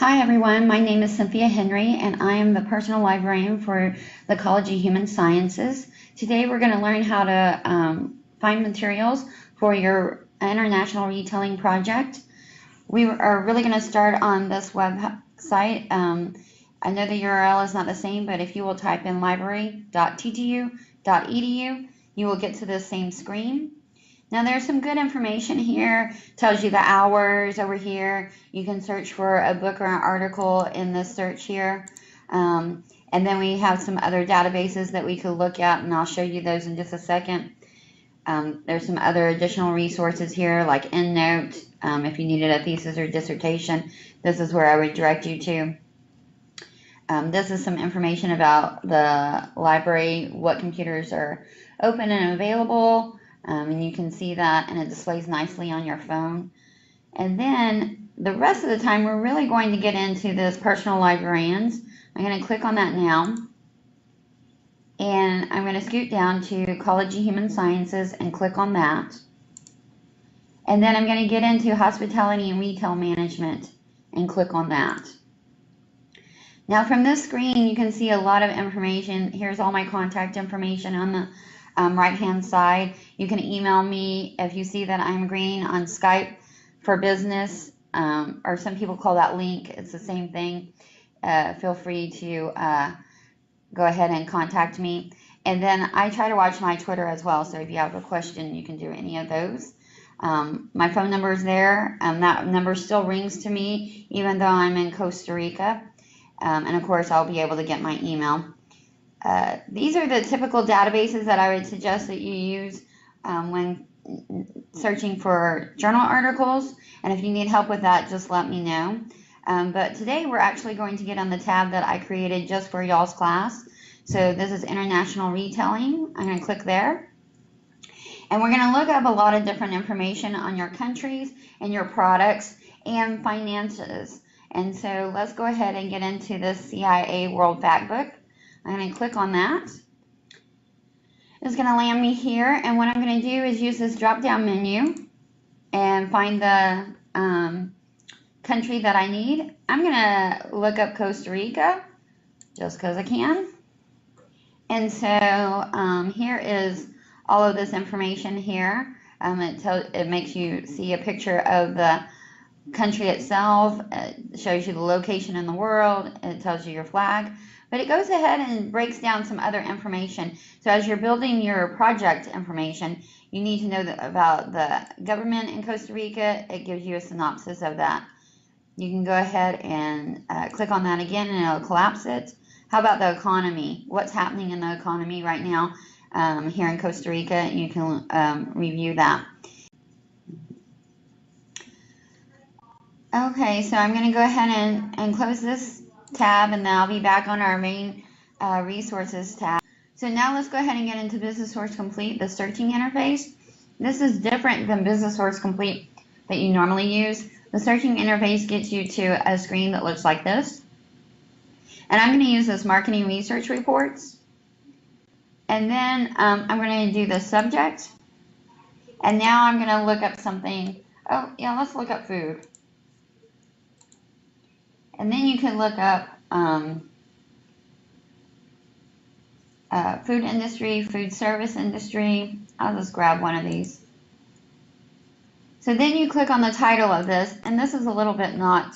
Hi everyone, my name is Cynthia Henry and I am the personal librarian for the College of Human Sciences. Today we're going to learn how to find materials for your international retelling project. We are really going to start on this website. I know the URL is not the same, but if you will type in library.ttu.edu, you will get to the same screen. Now there's some good information here. Tells you the hours over here. You can search for a book or an article in this search here. And then we have some other databases that we could look at, and I'll show you those in just a second. There's some other additional resources here like EndNote. If you needed a thesis or dissertation, this is where I would direct you to. This is some information about the library, what computers are open and available. And you can see that, and it displays nicely on your phone. And then the rest of the time, we're really going to get into this personal librarians. I'm going to click on that now. And I'm going to scoot down to College of Human Sciences and click on that. And then I'm going to get into hospitality and retail management and click on that. Now from this screen, you can see a lot of information. Here's all my contact information on the right-hand side. You can email me if you see that I'm green on Skype for business, or some people call that link. It's the same thing. Feel free to go ahead and contact me. And then I try to watch my Twitter as well, so if you have a question, you can do any of those. My phone number is there. That number still rings to me, even though I'm in Costa Rica. And of course, I'll be able to get my email. These are the typical databases that I would suggest that you use when searching for journal articles. And if you need help with that, just let me know. But today we're actually going to get on the tab that I created just for y'all's class. So this is International Retelling. I'm going to click there. And we're going to look up a lot of different information on your countries and your products and finances. And so let's go ahead and get into this CIA World Factbook. I'm going to click on that. It's going to land me here, and what I'm going to do is use this drop-down menu and find the country that I need. I'm going to look up Costa Rica just because I can. And so here is all of this information here. It makes you see a picture of the country itself. It shows you the location in the world. It tells you your flag. But it goes ahead and breaks down some other information. So as you're building your project information, you need to know about the government in Costa Rica. It gives you a synopsis of that. You can go ahead and click on that again, and it'll collapse it. How about the economy? What's happening in the economy right now here in Costa Rica? You can review that. Okay, so I'm going to go ahead and close this tab, and then I'll be back on our main resources tab. So now let's go ahead and get into Business Source Complete, the searching interface. This is different than Business Source Complete that you normally use. The searching interface gets you to a screen that looks like this. And I'm going to use this Marketing Research Reports. And then I'm going to do the subject. And now I'm going to look up something. Oh, yeah, let's look up food. And then you can look up food industry, food service industry. I'll just grab one of these. So then you click on the title of this, and this is a little bit not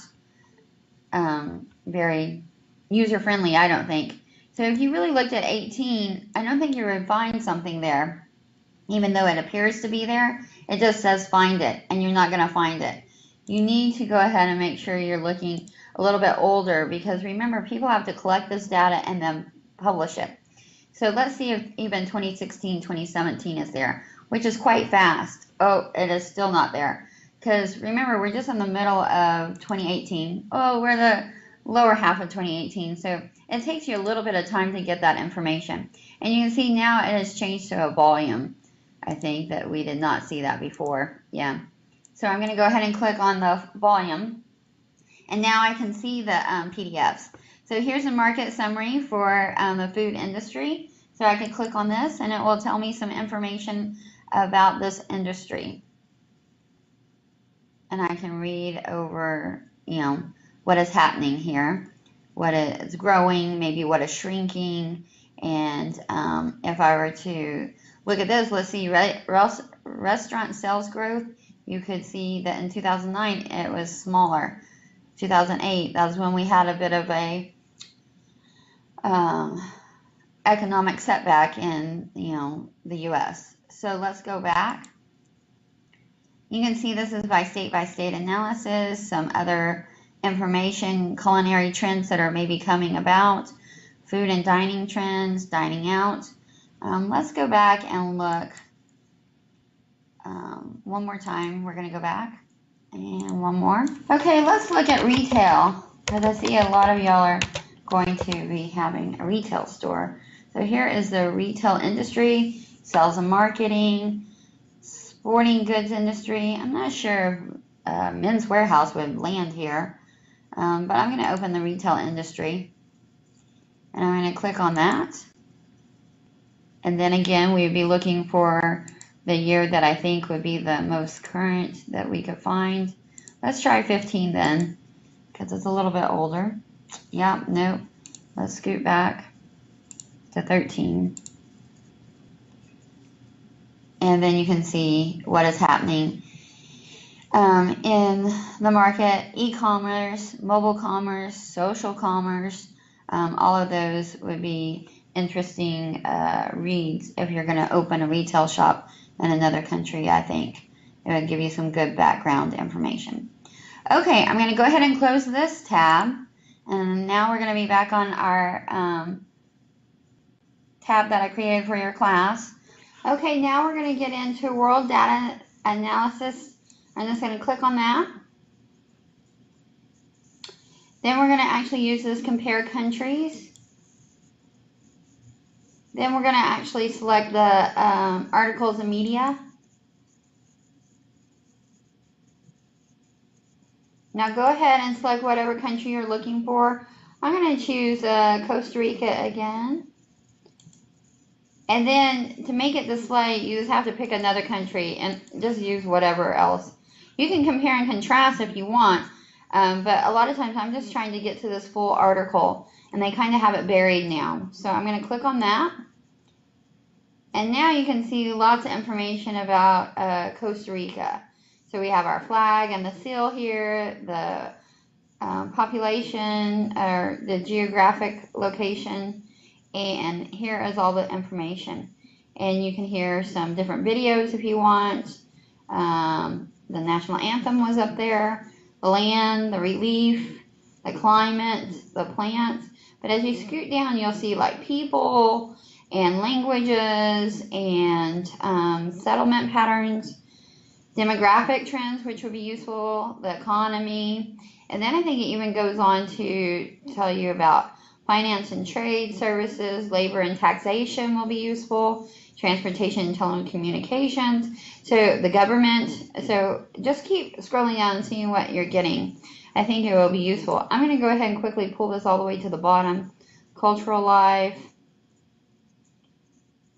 very user-friendly, I don't think. So if you really looked at 18, I don't think you would find something there. Even though it appears to be there, it just says find it, and you're not going to find it. You need to go ahead and make sure you're looking a little bit older, because remember, people have to collect this data and then publish it. So let's see if even 2016, 2017 is there, which is quite fast. Oh, it is still not there. Because remember, we're just in the middle of 2018. Oh, we're the lower half of 2018. So it takes you a little bit of time to get that information. And you can see now it has changed to a volume. I think that we did not see that before. Yeah. So I'm going to go ahead and click on the volume. And now I can see the PDFs. So here's a market summary for the food industry. So I can click on this, and it will tell me some information about this industry. And I can read over, what is happening here, what is growing, maybe what is shrinking. And if I were to look at this, let's see, restaurant sales growth, you could see that in 2009 it was smaller. 2008, that was when we had a bit of a economic setback in, the U.S. So let's go back. You can see this is by state analysis, some other information, culinary trends that are maybe coming about, food and dining trends, dining out. Let's go back and look one more time. We're going to go back and one more. Okay, let's look at retail, because I see a lot of y'all are going to be having a retail store. So here is the retail industry, sales and marketing, sporting goods industry. I'm not sure if Men's Warehouse would land here, but I'm going to open the retail industry, and I'm going to click on that. And then again, we'd be looking for the year that I think would be the most current that we could find. Let's try 15 then, because it's a little bit older. Yep, nope. Let's scoot back to 13. And then you can see what is happening in the market. E-commerce, mobile commerce, social commerce, all of those would be interesting reads if you're going to open a retail shop in another country. I think it would give you some good background information. Okay, I'm going to go ahead and close this tab, and now we're going to be back on our tab that I created for your class. Okay, now we're going to get into World Data Analysis. I'm just going to click on that. Then we're going to actually use this Compare Countries. Then we're going to actually select the articles and media. Now go ahead and select whatever country you're looking for. I'm going to choose Costa Rica again. And then to make it display, you just have to pick another country and just use whatever else. You can compare and contrast if you want, but a lot of times I'm just trying to get to this full article, and they kind of have it buried now. So I'm going to click on that. And now you can see lots of information about Costa Rica. So we have our flag and the seal here, the population, or the geographic location, and here is all the information. And you can hear some different videos if you want. The national anthem was up there, the land, the relief, the climate, the plants. But as you scoot down, you'll see like people and languages and settlement patterns, demographic trends, which would be useful, the economy. And then I think it even goes on to tell you about finance and trade services, labor and taxation will be useful, transportation and telecommunications, so the government. So just keep scrolling down and seeing what you're getting. I think it will be useful. I'm going to go ahead and quickly pull this all the way to the bottom. Cultural life.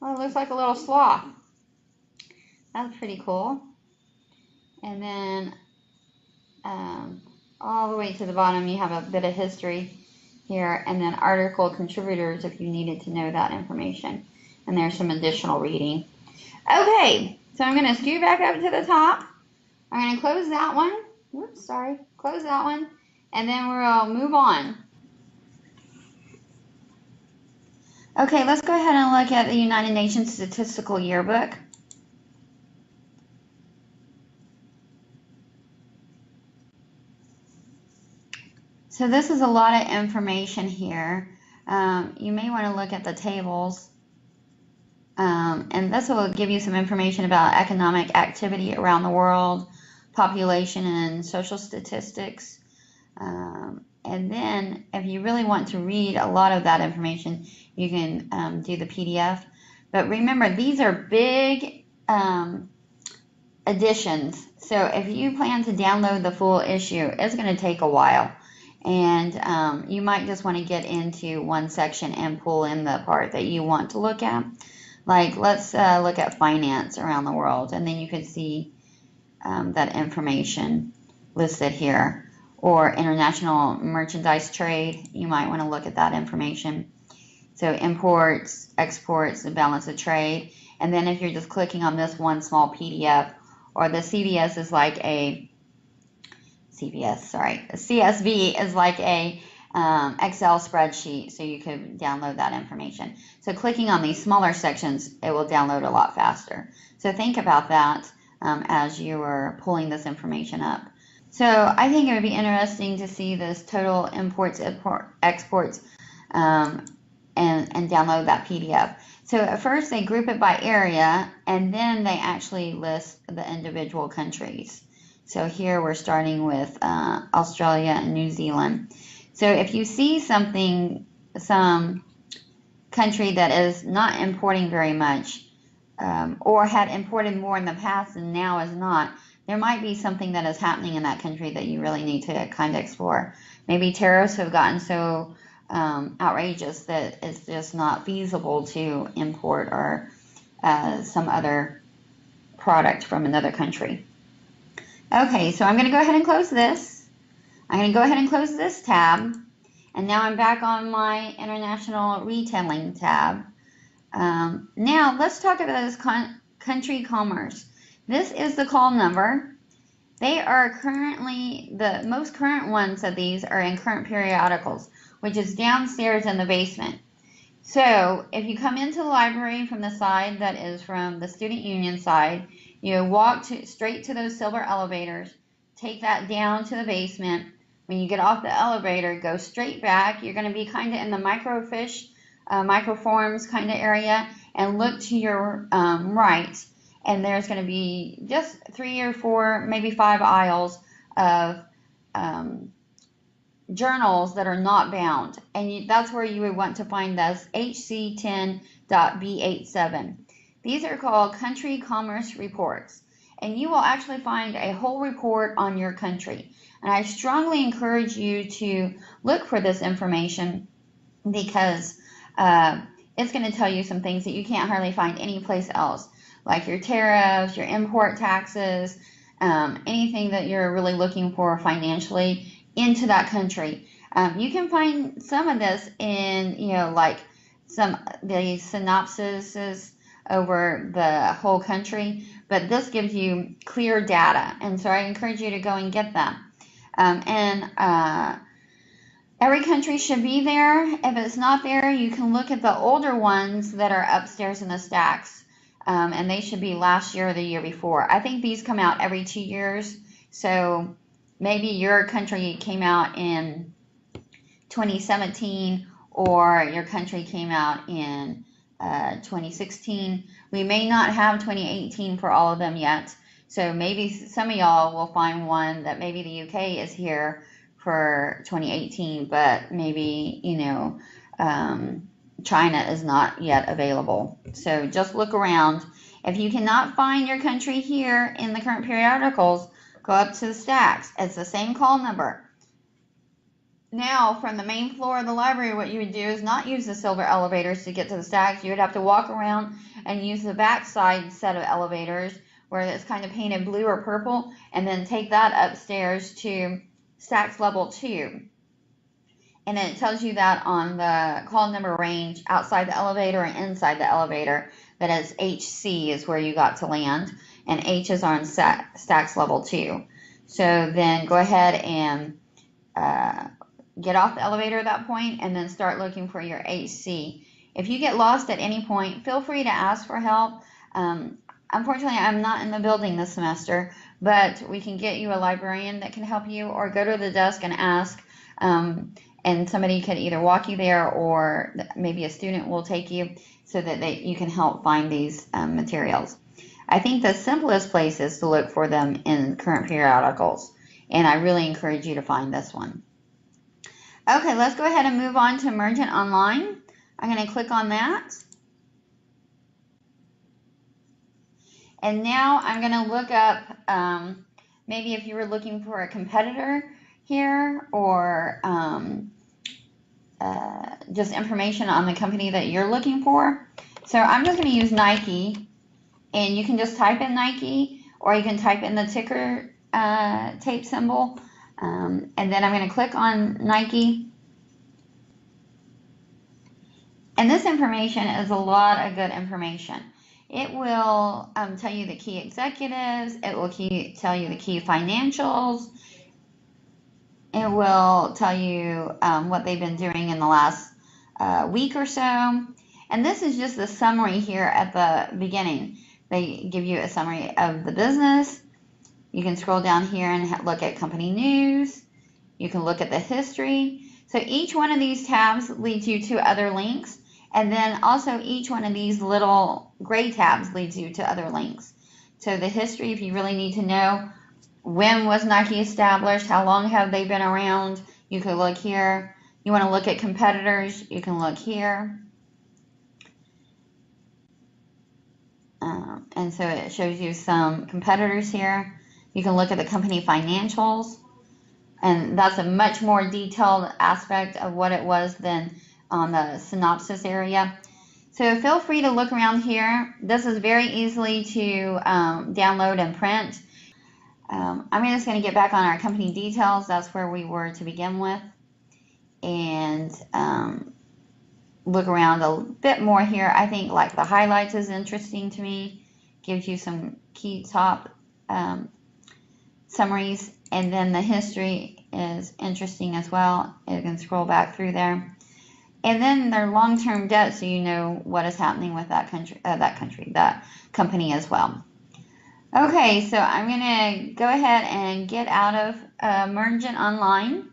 Oh, it looks like a little sloth. That's pretty cool. And then all the way to the bottom, you have a bit of history here, and then article contributors if you needed to know that information. And there's some additional reading. Okay, so I'm going to scoot back up to the top. I'm going to close that one. Whoops, sorry. Close that one. And then we'll move on. Okay, let's go ahead and look at the United Nations Statistical Yearbook. So this is a lot of information here. You may want to look at the tables. And this will give you some information about economic activity around the world, population and social statistics. And then if you really want to read a lot of that information, you can do the PDF. But remember, these are big editions. So if you plan to download the full issue, it's going to take a while. And you might just want to get into one section and pull in the part that you want to look at. Like, let's look at finance around the world, and then you can see that information listed here. or international merchandise trade, you might want to look at that information. So imports, exports, the balance of trade. And then if you're just clicking on this one small PDF, or the CVS is like a, CSV is like a Excel spreadsheet, so you could download that information. So clicking on these smaller sections, it will download a lot faster. So think about that as you are pulling this information up. So I think it would be interesting to see this total imports, exports, and download that PDF. So at first they group it by area, and then they actually list the individual countries. So here we're starting with Australia and New Zealand. So if you see some country that is not importing very much, or had imported more in the past and now is not, there might be something that is happening in that country that you really need to kind of explore. Maybe tariffs have gotten so outrageous that it's just not feasible to import or some other product from another country. Okay, so I'm going to go ahead and close this. I'm going to go ahead and close this tab. And now I'm back on my International Retailing tab. Now let's talk about this country commerce. This is the call number. They are currently, the most current ones of these are in current periodicals, which is downstairs in the basement. So if you come into the library from the side that is from the student union side, you walk straight to those silver elevators, take that down to the basement. When you get off the elevator, go straight back. You're going to be kind of in the microfiche, microforms kind of area, and look to your right. And there's going to be just 3 or 4, maybe 5 aisles of journals that are not bound. And that's where you would want to find this HC10.B87. These are called country commerce reports. And you will actually find a whole report on your country. And I strongly encourage you to look for this information because it's going to tell you some things that you can't hardly find anyplace else, like your tariffs, your import taxes, anything that you're really looking for financially into that country. You can find some of this in, like the synopsises over the whole country, but this gives you clear data, and so I encourage you to go and get them. Every country should be there. If it's not there, you can look at the older ones that are upstairs in the stacks, and they should be last year or the year before. I think these come out every 2 years, so maybe your country came out in 2017 or your country came out in 2016. We may not have 2018 for all of them yet. So maybe some of y'all will find one that maybe the UK is here for 2018, but maybe, China is not yet available. So just look around. If you cannot find your country here in the current periodicals, go up to the stacks. It's the same call number. Now, from the main floor of the library, what you would do is not use the silver elevators to get to the stacks. You would have to walk around and use the backside set of elevators where it's kind of painted blue or purple, and then take that upstairs to stacks level 2. And then it tells you that on the call number range outside the elevator and inside the elevator that is HC is where you got to land, and H is on stacks level 2. So then go ahead and get off the elevator at that point and then start looking for your HC. If you get lost at any point, feel free to ask for help. Unfortunately, I'm not in the building this semester, but we can get you a librarian that can help you, or go to the desk and ask, and somebody could either walk you there or maybe a student will take you so that you can help find these materials. I think the simplest place is to look for them in current periodicals, and I really encourage you to find this one. Okay, let's go ahead and move on to Emergent Online. I'm going to click on that. And now I'm going to look up, maybe if you were looking for a competitor here, or just information on the company that you're looking for. So I'm just going to use Nike, and you can just type in Nike, or you can type in the ticker tape symbol And then I'm going to click on Nike. And this information is a lot of good information. It will tell you the key executives. It will tell you the key financials. It will tell you what they've been doing in the last week or so. And this is just the summary here at the beginning. They give you a summary of the business. You can scroll down here and look at company news. You can look at the history. So each one of these tabs leads you to other links. And then also each one of these little gray tabs leads you to other links. So the history, if you really need to know when was Nike established, how long have they been around, you can look here. You want to look at competitors, you can look here. And so it shows you some competitors here. You can look at the company financials, and that's a much more detailed aspect of what it was than on the synopsis area. So feel free to look around here. This is very easily to download and print. I'm just going to get back on our company details. That's where we were to begin with. And look around a bit more here. I think like the highlights is interesting to me. Gives you some key top summaries. And then the history is interesting as well. You can scroll back through there. And then their long-term debt, so you know what is happening with that company as well. Okay, so I'm going to go ahead and get out of Mergent Online.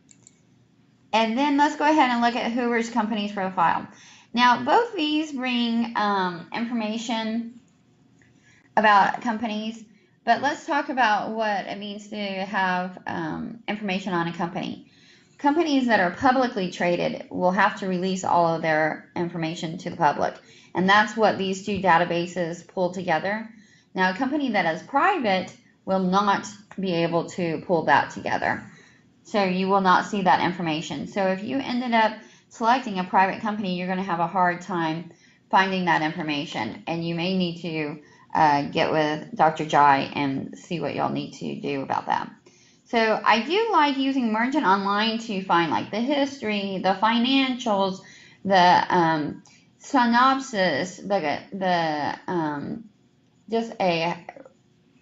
And then let's go ahead and look at Hoover's company's profile. Now, both these bring information about companies, but let's talk about what it means to have information on a company. Companies that are publicly traded will have to release all of their information to the public, and that's what these two databases pull together. Now, a company that is private will not be able to pull that together, so you will not see that information. So if you ended up selecting a private company, you're going to have a hard time finding that information, and you may need to get with Dr. Jai and see what y'all need to do about that. So I do like using Mergent Online to find like the history, the financials, the synopsis, just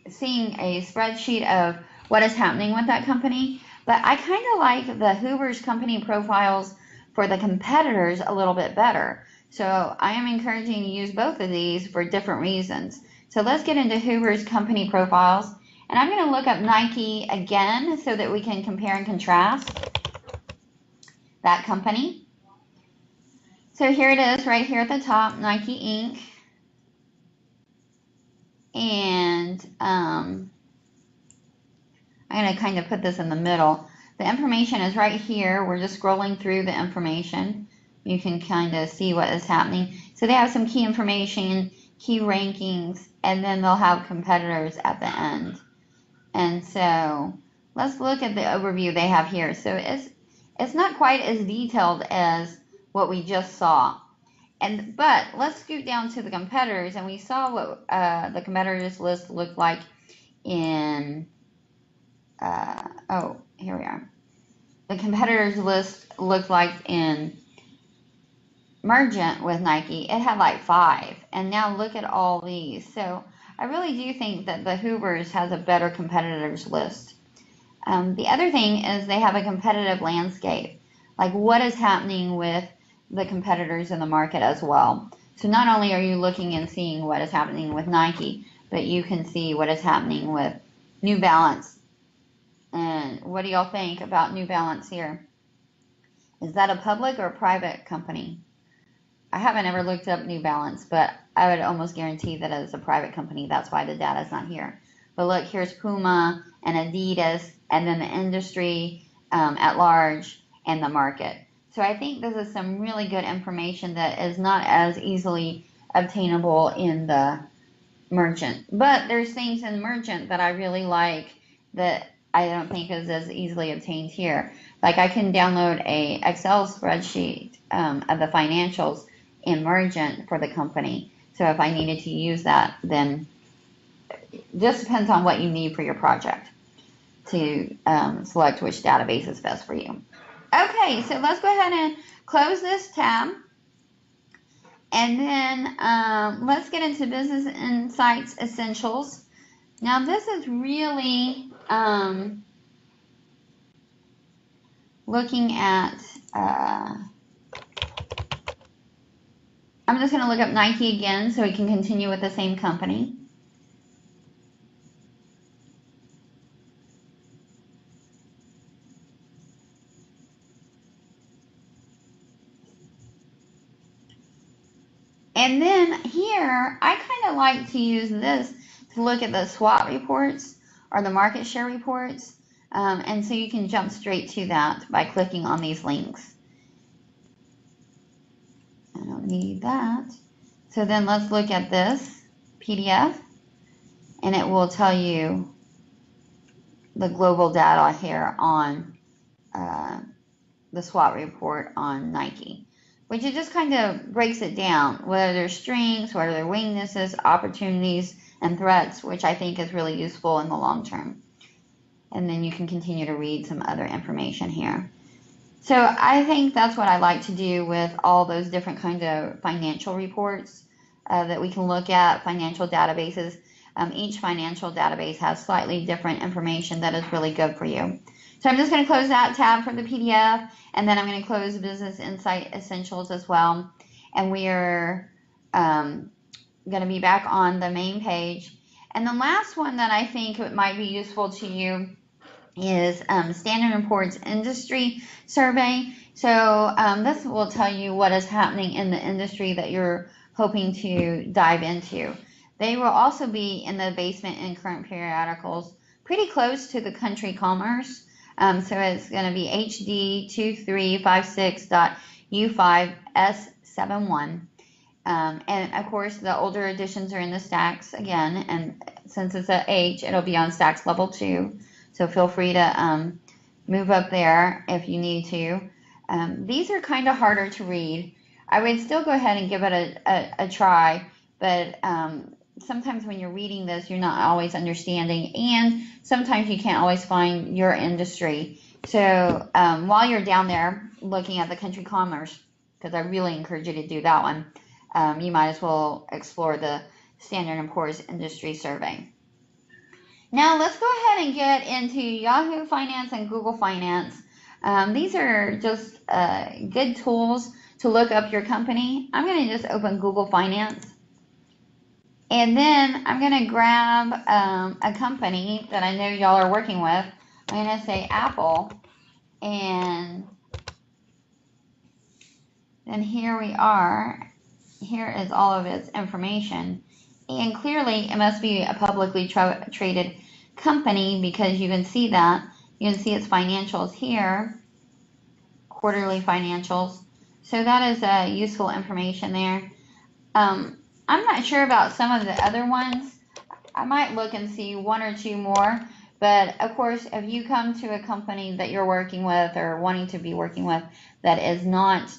seeing a spreadsheet of what is happening with that company. But I kind of like the Hoover's company profiles for the competitors a little bit better. So I am encouraging you to use both of these for different reasons. So let's get into Hoover's company profiles. And I'm going to look up Nike again so that we can compare and contrast that company. So here it is right here at the top, Nike Inc. And I'm going to kind of put this in the middle. The information is right here. We're just scrolling through the information. You can kind of see what is happening. So they have some key information, key rankings, and then they'll have competitors at the end. And so let's look at the overview they have here. So it's not quite as detailed as what we just saw. But let's scoot down to the competitors, and we saw what the competitors list looked like in, here we are. The competitors list looked like in Mergent with Nike. It had like 5, and now look at all these. So I really do think that the Hoovers has a better competitors list. The other thing is they have a competitive landscape, like what is happening with the competitors in the market as well. So not only are you looking and seeing what is happening with Nike, but you can see what is happening with New Balance. And what do y'all think about New Balance here? Is that a public or private company? I haven't ever looked up New Balance, but I would almost guarantee that it's a private company. That's why the data is not here. But look, here's Puma and Adidas, and then the industry at large and the market. So I think this is some really good information that is not as easily obtainable in the Mergent. But there's things in Mergent that I really like that I don't think is as easily obtained here. Like I can download a Excel spreadsheet of the financials in Mergent for the company. So if I needed to use that, then it just depends on what you need for your project. to select which database is best for you. Okay, so let's go ahead and close this tab. And then let's get into Business Insights Essentials. Now this is really looking at, I'm just going to look up Nike again so we can continue with the same company. And then here, I kind of like to use this to look at the SWOT reports or the market share reports. And so you can jump straight to that by clicking on these links. I don't need that. So then let's look at this PDF, and it will tell you the global data here on the SWOT report on Nike, which it just kind of breaks it down, whether there's strengths, what are their weaknesses, opportunities, and threats, which I think is really useful in the long term. And then you can continue to read some other information here. So I think that's what I like to do with all those different kinds of financial reports that we can look at, financial databases. Each financial database has slightly different information that is really good for you. So I'm just going to close that tab from the PDF, and then I'm going to close Business Insight Essentials as well. And we are going to be back on the main page. And the last one that I think it might be useful to you is Standard & Poor's Industry Survey. So this will tell you what is happening in the industry that you're hoping to dive into. They will also be in the basement in current periodicals, pretty close to the Country Commerce. So it's going to be HD2356.U5S71. And of course, the older editions are in the stacks again, and since it's a H, it'll be on stacks level 2. So feel free to move up there if you need to. These are kind of harder to read. I would still go ahead and give it a try, but sometimes when you're reading this, you're not always understanding, and sometimes you can't always find your industry. So while you're down there looking at the Country Commerce, because I really encourage you to do that one, you might as well explore the Standard & Poor's Industry Survey. Now let's go ahead and get into Yahoo Finance and Google Finance. These are just good tools to look up your company. I'm going to just open Google Finance. And then I'm going to grab a company that I know y'all are working with. I'm going to say Apple. And then here we are. Here is all of its information. And clearly it must be a publicly traded company because you can see that. You can see its financials here. Quarterly financials. So that is useful information there. I'm not sure about some of the other ones. I might look and see one or two more, but of course, if you come to a company that you're working with or wanting to be working with that is not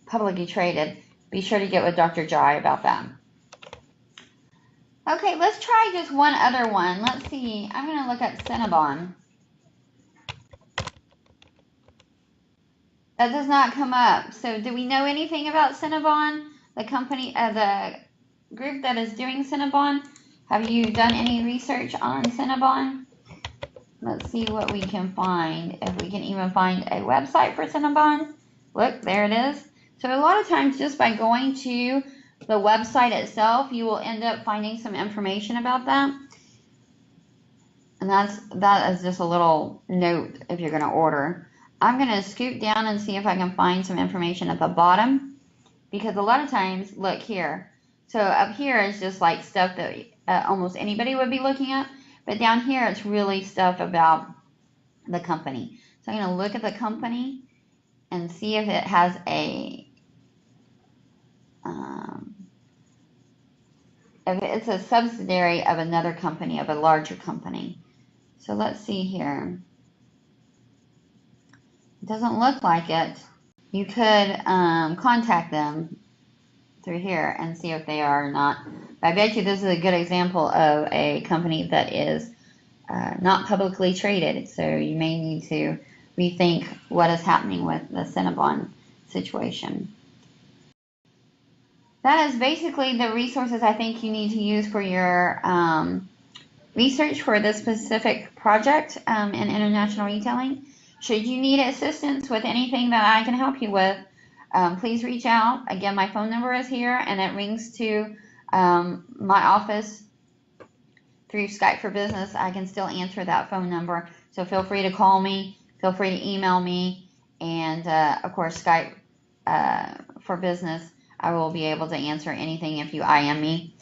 publicly traded, be sure to get with Dr. Jai about that. Okay, let's try just one other one. Let's see. I'm going to look at Cinnabon. That does not come up. So do we know anything about Cinnabon? The company, the group that is doing Cinnabon? Have you done any research on Cinnabon? Let's see what we can find. If we can even find a website for Cinnabon. Look, there it is. So a lot of times just by going to the website itself, you will end up finding some information about that. And that is just a little note if you're going to order. I'm going to scoot down and see if I can find some information at the bottom. Because a lot of times, look here. So up here is just like stuff that almost anybody would be looking at. But down here, it's really stuff about the company. So I'm going to look at the company and see if it has if it's a subsidiary of another company, of a larger company. So let's see here. It doesn't look like it. You could contact them through here and see if they are or not. I bet you this is a good example of a company that is not publicly traded. So you may need to rethink what is happening with the Cinnabon situation. That is basically the resources I think you need to use for your research for this specific project in international retailing. Should you need assistance with anything that I can help you with, please reach out. Again, my phone number is here, and it rings to my office through Skype for Business. I can still answer that phone number, so feel free to call me, feel free to email me, and of course Skype for Business, I will be able to answer anything if you IM me.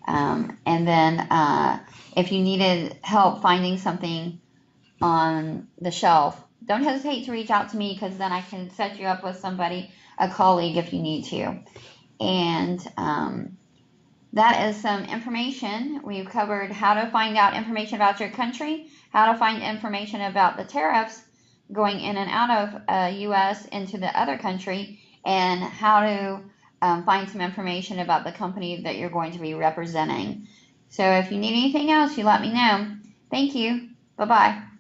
And then if you needed help finding something on the shelf, don't hesitate to reach out to me, because then I can set you up with somebody, a colleague, if you need to. And that is some information. We've covered how to find out information about your country, how to find information about the tariffs going in and out of U.S. into the other country, and how to find some information about the company that you're going to be representing. So if you need anything else, you let me know. Thank you. Bye-bye.